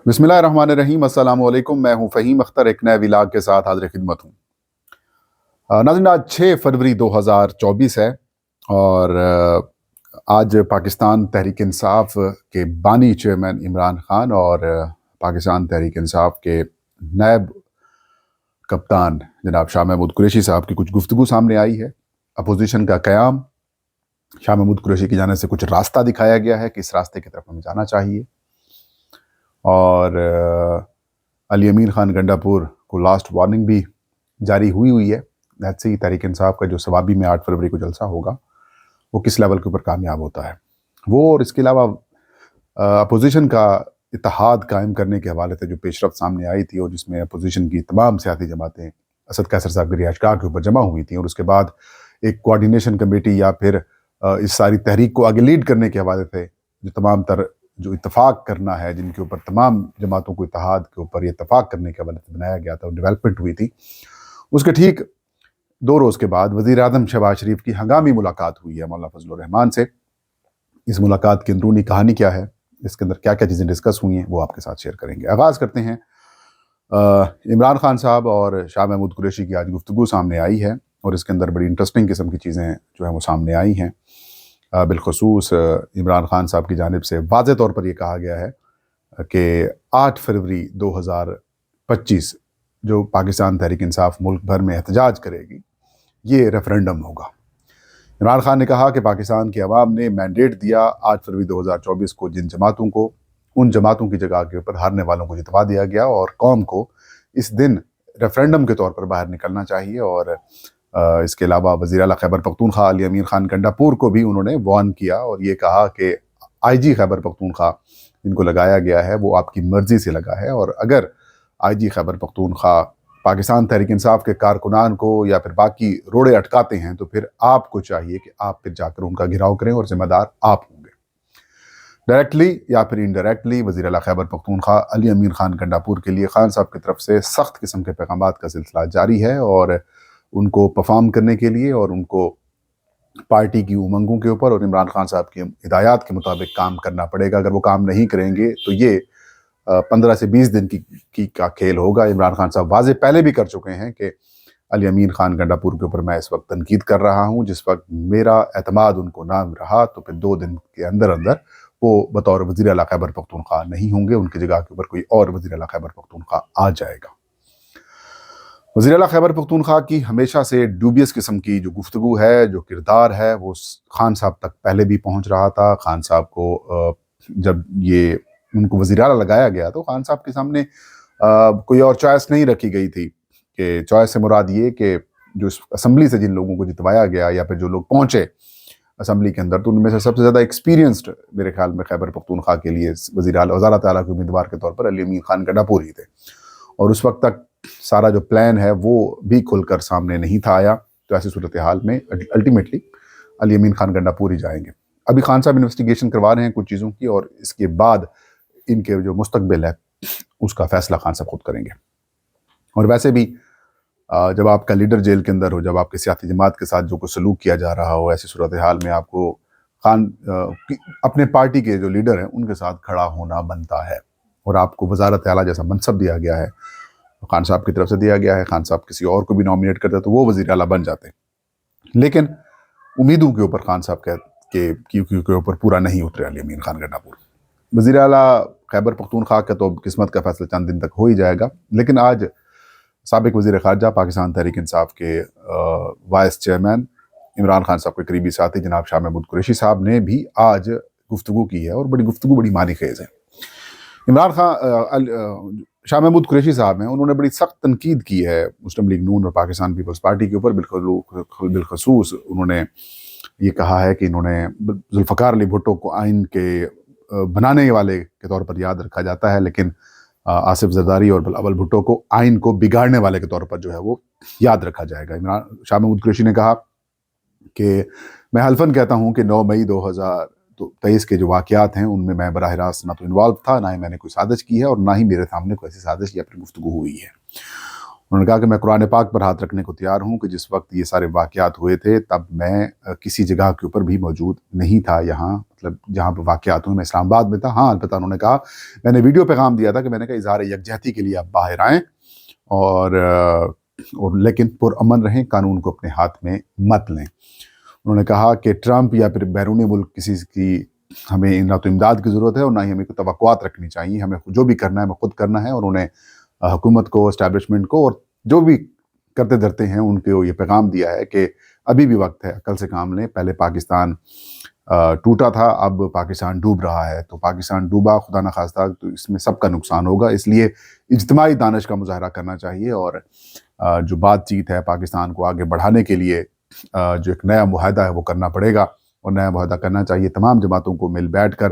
बिस्मिल्लाहिर्रहमानिर्रहीम। अस्सलाम वालेकुम। मैं हूं फ़हीम अख्तर, एक नए व्लॉग के साथ हाज़िर खिदमत हूं। नाज़रीन, आज 6 फरवरी 2024 है और आज पाकिस्तान तहरीक इंसाफ के बानी चेयरमैन इमरान खान और पाकिस्तान तहरीक इंसाफ के नायब कप्तान जनाब शाह महमूद कुरैशी साहब की कुछ गुफ्तगू सामने आई है। अपोजिशन का क़याम, शाह महमूद कुरैशी की जानिब से कुछ रास्ता दिखाया गया है कि इस रास्ते की तरफ हमें जाना चाहिए, और अली अमीन खान गंडापुर को लास्ट वार्निंग भी जारी हुई है। दैट्स ही तहरीक इंसाफ का जो सवाबी में 8 फरवरी को जलसा होगा वो किस लेवल के ऊपर कामयाब होता है वो, और इसके अलावा अपोजिशन का इत्तेहाद कायम करने के हवाले से जो पेशरफ्त सामने आई थी और जिसमें अपोजिशन की तमाम सियासी जमातें असद कैसर साहब की रिहाइशगाह के ऊपर जमा हुई थी, और उसके बाद एक कोऑर्डिनेशन कमेटी या फिर इस सारी तहरीक को आगे लीड करने के हवाले से जो तमाम जो इत्तफाक करना है, जिनके ऊपर तमाम जमातों को इत्तेहाद के ऊपर ये इत्तफाक करने के हवाले से बनाया गया था और डेवलपमेंट हुई थी, उसके ठीक 2 रोज़ के बाद वज़ीर आज़म शहबाज शरीफ की हंगामी मुलाकात हुई है मौलाना फजलुर रहमान से। इस मुलाकात की अंदरूनी कहानी क्या है, इसके अंदर क्या क्या चीज़ें डिस्कस हुई हैं, वो आपके साथ शेयर करेंगे। आगाज़ करते हैं। इमरान खान साहब और शाह महमूद कुरैशी की आज गुफ्तगू सामने आई है और इसके अंदर बड़ी इंटरेस्टिंग किस्म की चीज़ें जो हैं वो सामने आई हैं। बिलखसूस इमरान खान साहब की जानिब से वाज़े तौर पर यह कहा गया है कि 8 फरवरी 2025 जो पाकिस्तान तहरीक इंसाफ मुल्क भर में एहतजाज करेगी, ये रेफरेंडम होगा। इमरान खान ने कहा कि पाकिस्तान की आवाम ने मैंडेट दिया 8 फरवरी 2024 को, जिन जमातों को, उन जमातों की जगह के ऊपर हारने वालों को जितवा दिया गया और कौम को इस दिन रेफरेंडम के तौर पर बाहर निकलना चाहिए। और इसके अलावा वज़ीर आला खैबर पख्तूनख्वा अली अमीन खान गंडापुर को भी उन्होंने वार्न किया और ये कहा कि IG खैबर पख्तूनख्वा जिनको लगाया गया है वो आपकी मर्ज़ी से लगा है, और अगर IG खैबर पख्तूनख्वा पाकिस्तान तहरीक इंसाफ के कारकुनान को या फिर बाकी रोड़े अटकाते हैं तो फिर आपको चाहिए कि आप फिर जाकर उनका घिराव करें और ज़िम्मेदार आप होंगे। डायरेक्टली या फिर इनडायरेक्टली वज़ीर आला खैबर पख्तूनख्वा अली अमीन खान गंडापुर के लिए खान साहब की तरफ से सख्त किस्म के पैगामात का सिलसिला जारी है, और उनको परफॉर्म करने के लिए और उनको पार्टी की उमंगों के ऊपर और इमरान खान साहब की हिदायत के मुताबिक काम करना पड़ेगा। अगर वो काम नहीं करेंगे तो ये 15 से 20 दिन का खेल होगा। इमरान खान साहब वाज़े पहले भी कर चुके हैं कि अली अमीन खान गंडापुर के ऊपर मैं इस वक्त तनकीद कर रहा हूँ, जिस वक्त मेरा एतमाद उनको ना रहा तो फिर 2 दिन के अंदर अंदर वो बतौर वज़ीर आला खैबर पख्तूनख्वा नहीं होंगे, उनकी जगह के ऊपर कोई और वज़ीर आला खैबर पख्तूनख्वा आ जाएगा। वज़ीर आला खैबर पख्तूनख्वा की हमेशा से डूबियस किस्म की जो गुफ्तगू है, जो किरदार है, वो खान साहब तक पहले भी पहुँच रहा था। खान साहब को जब ये उनको वज़ीर आला लगाया गया तो खान साहब के सामने कोई और चॉइस नहीं रखी गई थी। कि चॉइस से मुराद ये कि जो असम्बली से जिन लोगों को जितवाया गया या फिर जो लोग पहुँचे असम्बली के अंदर, तो उनमें से सबसे ज़्यादा एक्सपीरियंस्ड मेरे ख्याल में खैबर पख्तूनख्वा के लिए वज़ारत आला के उम्मीदवार के तौर पर अली अमीन खान गंडापुर ही थे, और उस वक्त तक सारा जो प्लान है वो भी खुलकर सामने नहीं था आया। तो ऐसी सूरत हाल में अल्टीमेटली अली अमीन खान गंडापुर ही जाएंगे। अभी खान साहब इन्वेस्टिगेशन करवा रहे हैं कुछ चीज़ों की, और इसके बाद इनके जो मुस्तकबिल है उसका फैसला खान साहब खुद करेंगे। और वैसे भी जब आपका लीडर जेल के अंदर हो, जब आपके सियासी जमात के साथ जो कुछ सलूक किया जा रहा हो, ऐसी सूरत हाल में आपको खान अपने पार्टी के जो लीडर हैं उनके साथ खड़ा होना बनता है, और आपको वज़ारत आला जैसा मनसब दिया गया है, खान साहब की तरफ से दिया गया है। खान साहब किसी और को भी नॉमिनेट करते तो वो वज़ीर आला बन जाते, लेकिन उम्मीदों के ऊपर खान साहब के ऊपर पूरा नहीं उतरे अली अमीन खान गंडापुर। वज़ीर आला खैबर पख्तूनख्वा का तो किस्मत का फैसला चंद दिन तक हो ही जाएगा, लेकिन आज साबिक वज़ीर ख़ारजा पाकिस्तान तहरीक इंसाफ के वाइस चेयरमैन इमरान खान साहब के करीबी साथी जनाब शाह महमूद कुरैशी साहब ने भी आज गुफ्तगू की है, और बड़ी मानी खेज़ है। इमरान खान शाह महमूद कुरैशी साहब हैं, उन्होंने बड़ी सख्त तनकीद की है मुस्लिम लीग नून और पाकिस्तान पीपल्स पार्टी के ऊपर। बिलखसूस उन्होंने ये कहा है कि इन्होंने जुल्फ़िकार अली भुट्टो को आइन के बनाने वाले के तौर पर याद रखा जाता है, लेकिन आसिफ जरदारी और बिलावल भुट्टो को आइन को बिगाड़ने वाले के तौर पर जो है वो याद रखा जाएगा। इमरान शाह महमूद कुरैशी ने कहा कि मैं हल्फन कहता हूँ कि 9 मई 2023 के जो वाक़यात हैं उनमें मैं बराह रास्त ना तो इन्वॉल्व था, ना ही मैंने कोई साजिश की है, और ना ही मेरे सामने कोई ऐसी साजिश या फिर गुफ्तगू हुई है। انہوں نے کہا کہ میں قرآن پاک پر ہاتھ رکھنے کو تیار ہوں کہ جس وقت یہ سارے واقعات ہوئے تھے تب میں کسی جگہ کے اوپر بھی موجود نہیں تھا، یہاں مطلب جہاں پہ واقعات ہوئے میں اسلام آباد میں تھا۔ ہاں البتہ انہوں نے کہا میں نے ویڈیو پیغام دیا تھا کہ میں نے کہا اظہار یکجہتی کے لیے آپ باہر آئیں اور لیکن پرامن رہیں، قانون کو اپنے ہاتھ میں مت لیں۔ انہوں نے کہا کہ ٹرمپ یا پھر بیرونی ملک کسی کی ہمیں نہ تو امداد کی ضرورت ہے اور نہ ہی ہمیں کوئی توقعات رکھنی چاہیے، ہمیں جو بھی کرنا ہے ہمیں خود کرنا ہے۔ اور انہیں حکومت کو، اسٹیبلشمنٹ کو اور جو بھی کرتے دھرتے ہیں ان کو یہ پیغام دیا ہے کہ ابھی بھی وقت ہے، عقل سے کام لیں۔ پہلے پاکستان ٹوٹا تھا، اب پاکستان ڈوب رہا ہے، تو پاکستان ڈوبا خدا نخواستہ تو اس میں سب کا نقصان ہوگا، اس لیے اجتماعی دانش کا مظاہرہ کرنا چاہیے اور جو بات چیت ہے پاکستان کو آگے بڑھانے کے لیے جو ایک نیا معاہدہ ہے وہ کرنا پڑے گا، اور نیا معاہدہ کرنا چاہیے۔ تمام جماعتوں کو مل بیٹھ کر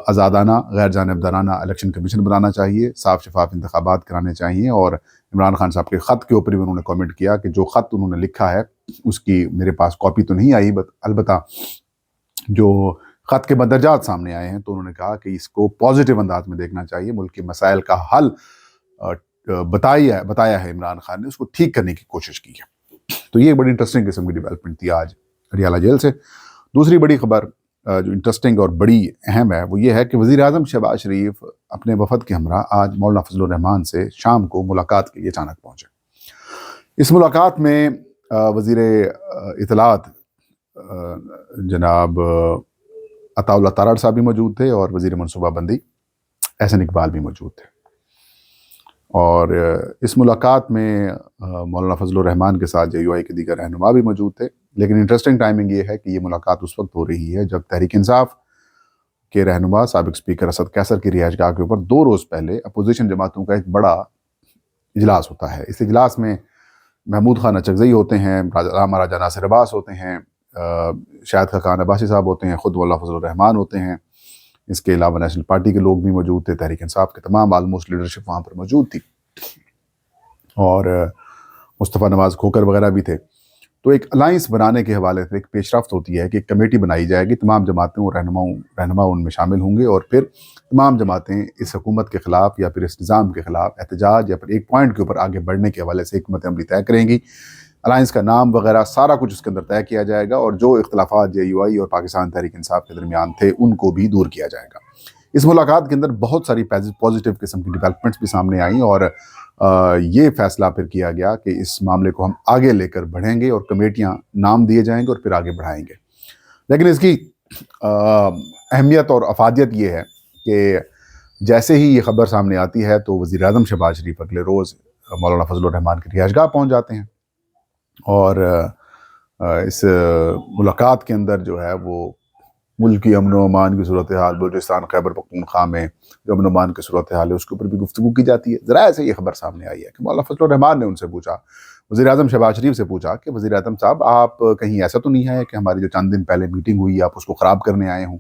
آزادانہ، غیر جانبدارانہ الیکشن کمیشن بنانا چاہیے، صاف شفاف انتخابات کرانے چاہیے۔ اور عمران خان صاحب کے خط کے اوپر بھی انہوں نے کامنٹ کیا کہ جو خط انہوں نے لکھا ہے اس کی میرے پاس کاپی تو نہیں آئی، البتہ جو خط کے مندرجات سامنے آئے ہیں تو انہوں نے کہا کہ اس کو پازیٹیو انداز میں دیکھنا چاہیے، ملک کے مسائل کا حل بتایا ہے عمران خان نے، اس کو ٹھیک کرنے کی کوشش کی ہے۔ تو یہ بڑی انٹرسٹنگ قسم کی ڈیولپمنٹ تھی آج اڈیالہ جیل سے۔ دوسری بڑی خبر جو انٹرسٹنگ اور بڑی اہم ہے وہ یہ ہے کہ وزیر اعظم شہباز شریف اپنے وفد کے ہمراہ آج مولانا فضل الرحمان سے شام کو ملاقات کے لیے اچانک پہنچے۔ اس ملاقات میں وزیر اطلاعات جناب عطا اللہ تارڑ صاحب بھی موجود تھے اور وزیر منصوبہ بندی احسن اقبال بھی موجود تھے، اور اس ملاقات میں مولانا فضل الرحمان کے ساتھ JUI کے دیگر رہنما بھی موجود تھے۔ لیکن انٹرسٹنگ ٹائمنگ یہ ہے کہ یہ ملاقات اس وقت ہو رہی ہے جب تحریک انصاف کے رہنما سابق اسپیکر اسد قیصر کی رہائش گاہ کے اوپر 2 روز پہلے اپوزیشن جماعتوں کا ایک بڑا اجلاس ہوتا ہے۔ اس اجلاس میں محمود خان اچکزئی ہوتے ہیں، مہاراجہ ناصر عباس ہوتے ہیں، شاہد خاقان عباسی صاحب ہوتے ہیں، خود مولانا فضل الرحمان ہوتے ہیں، اس کے علاوہ نیشنل پارٹی کے لوگ بھی موجود تھے، تحریک انصاف کے تمام آلموسٹ لیڈرشپ وہاں پر موجود تھی، اور مصطفیٰ نواز کھوکر وغیرہ بھی تھے۔ تو ایک الائنس بنانے کے حوالے سے ایک پیش رفت ہوتی ہے کہ ایک کمیٹی بنائی جائے گی، تمام جماعتیں اور رہنما ان میں شامل ہوں گے، اور پھر تمام جماعتیں اس حکومت کے خلاف یا پھر اس نظام کے خلاف احتجاج یا پھر ایک پوائنٹ کے اوپر آگے بڑھنے کے حوالے سے حکمت عملی طے کریں گی۔ الائنس کا نام وغیرہ سارا کچھ اس کے اندر طے کیا جائے گا، اور جو اختلافات JUI اور پاکستان تحریک انصاف کے درمیان تھے ان کو بھی دور کیا جائے گا۔ اس ملاقات کے اندر بہت ساری پازیٹیو قسم کی ڈیولپمنٹس بھی سامنے آئیں، اور یہ فیصلہ پھر کیا گیا کہ اس معاملے کو ہم آگے لے کر بڑھیں گے اور کمیٹیاں نام دیے جائیں گے اور پھر آگے بڑھائیں گے۔ لیکن اس کی اہمیت اور افادیت یہ ہے کہ جیسے ہی یہ خبر سامنے آتی ہے تو وزیر اعظم شہباز شریف اگلے روز مولانا فضل الرحمان کی رہائش گاہ پہنچ جاتے ہیں، اور اس ملاقات کے اندر جو ہے وہ ملک کی امن و امان کی صورتحال، بلوچستان خیبر پختونخوا میں جو امن و امان کی صورتحال ہے اس کے اوپر بھی گفتگو کی جاتی ہے۔ ذرائع سے یہ خبر سامنے آئی ہے کہ مولانا فضل الرحمان نے ان سے پوچھا، وزیر اعظم شہباز شریف سے پوچھا کہ وزیر اعظم صاحب آپ کہیں ایسا تو نہیں ہے کہ ہماری جو چند دن پہلے میٹنگ ہوئی آپ اس کو خراب کرنے آئے ہوں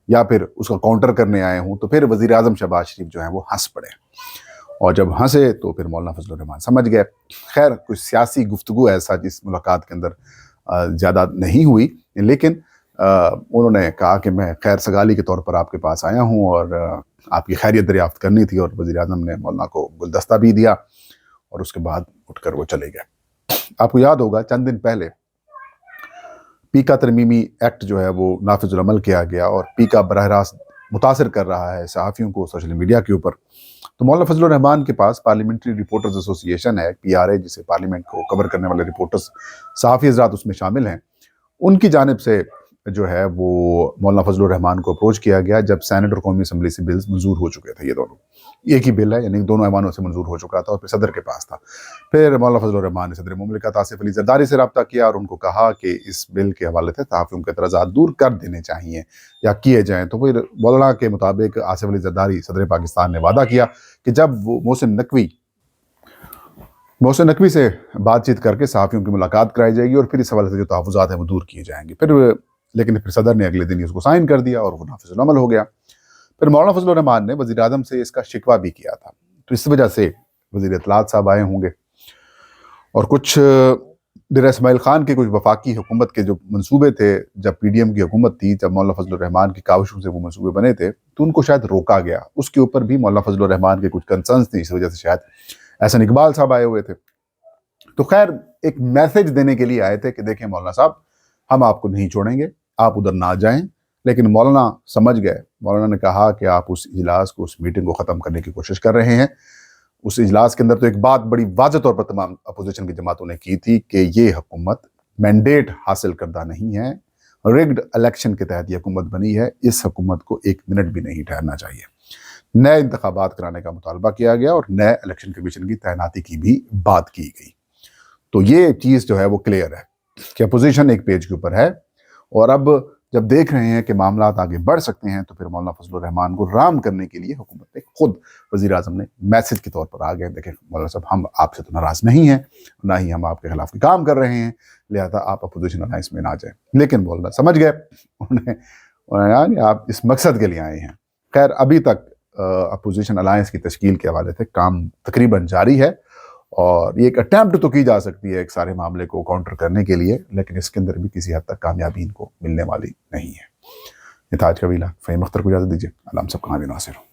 یا پھر اس کا کاؤنٹر کرنے آئے ہوں؟ تو پھر وزیر اعظم شہباز شریف جو ہیں وہ ہنس پڑے، اور جب ہنسے تو پھر مولانا فضل الرحمان سمجھ گئے۔ خیر کچھ سیاسی گفتگو ایسا جس ملاقات کے اندر زیادہ نہیں ہوئی، لیکن انہوں نے کہا کہ میں خیر سگالی کے طور پر آپ کے پاس آیا ہوں اور آپ کی خیریت دریافت کرنی تھی، اور وزیر اعظم نے مولانا کو گلدستہ بھی دیا اور اس کے بعد اٹھ کر وہ چلے گئے۔ آپ کو یاد ہوگا چند دن پہلے پیکا ترمیمی ایکٹ جو ہے وہ نافذ العمل کیا گیا، اور پیکا براہ راست متاثر کر رہا ہے صحافیوں کو سوشل میڈیا کے اوپر۔ تو مولانا فضل الرحمان کے پاس پارلیمنٹری رپورٹرز ایسوسی ایشن ہے، PRA، جسے پارلیمنٹ کو کور کرنے والے رپورٹرز صحافی حضرات اس میں شامل ہیں، ان کی جانب سے جو ہے وہ مولانا فضل الرحمان کو اپروچ کیا گیا جب سینٹ اور قومی اسمبلی سے بلز منظور ہو چکے تھے، یہ دونوں ایک ہی بل ہے، یعنی دونوں ایوانوں سے منظور ہو چکا تھا اور پھر صدر کے پاس تھا۔ پھر مولانا فضل الرحمان نے صدر مملکت آصف علی زرداری سے رابطہ کیا اور ان کو کہا کہ اس بل کے حوالے سے صحافیوں کے اعتراضات دور کر دینے چاہیے یا کیے جائیں۔ تو پھر مولانا کے مطابق آصف علی زرداری صدر پاکستان نے وعدہ کیا کہ جب وہ محسن نقوی سے بات چیت کر کے صحافیوں کی ملاقات کرائی جائے گی اور پھر اس حوالے سے جو تحفظات ہیں وہ دور کیے جائیں گے۔ لیکن پھر صدر نے اگلے دن ہی اس کو سائن کر دیا اور وہ نافذ العمل ہو گیا۔ پھر مولانا فضل الرحمان نے وزیر اعظم سے اس کا شکوہ بھی کیا تھا، تو اس وجہ سے وزیر اطلاعات صاحب آئے ہوں گے، اور کچھ ڈیرہ اسماعیل خان کے کچھ وفاقی حکومت کے جو منصوبے تھے، جب PDM کی حکومت تھی، جب مولانا فضل الرحمان کی کاوشوں سے وہ منصوبے بنے تھے تو ان کو شاید روکا گیا۔ اس کے اوپر بھی مولانا فضل الرحمان کے کچھ کنسرنز تھے، اس وجہ سے شاید एहसन इकबाल साहब आए हुए थे। तो खैर एक मैसेज देने के लिए आए थे कि देखें मौलाना साहब, हम आपको नहीं छोड़ेंगे, आप उधर ना जाएं। लेकिन मौलाना समझ गए। मौलाना ने कहा कि आप उस इजलास को, उस मीटिंग को ख़त्म करने की कोशिश कर रहे हैं। उस इजलास के अंदर तो एक बात बड़ी वाज़ेह तौर पर तमाम अपोजिशन की जमातों ने की थी कि ये हुकूमत मैंडेट हासिल करदा नहीं है, रिग्ड इलेक्शन के तहत ये हुकूमत बनी है, इस हुकूमत को एक मिनट भी नहीं ठहरना चाहिए। नए इंतखाबात कराने का मुतालबा किया गया और नए इलेक्शन कमीशन की तैनाती की भी बात की गई। तो ये चीज़ जो है वो क्लियर है कि अपोजिशन एक पेज के ऊपर है। और अब जब देख रहे हैं कि मामला आगे बढ़ सकते हैं तो फिर मौलाना फजलुर रहमान को राम करने के लिए हुकूमत ने खुद, वज़ीर आज़म ने मैसेज के तौर पर आ गए, देखें मौलाना साहब, हम आपसे तो नाराज़ नहीं हैं, ना ही हम आपके खिलाफ काम कर रहे हैं, लिहाजा आप अपोजिशन अलायंस में ना जाएं। लेकिन मौलाना समझ गए, उन्हें कहा कि आप इस मकसद के लिए आए हैं। खैर अभी तक अपोजिशन अलायंस की तश्कील के हवाले से काम तकरीबन जारी है और ये एक अटैम्प्ट तो की जा सकती है एक सारे मामले को काउंटर करने के लिए, लेकिन इसके अंदर भी किसी हद तक कामयाबी इनको मिलने वाली नहीं है। ये था आज का वीला। फ़हीम अख्तर को इजाज़त दीजिए। अल्लाह हम सबका हामिद नासिर हो।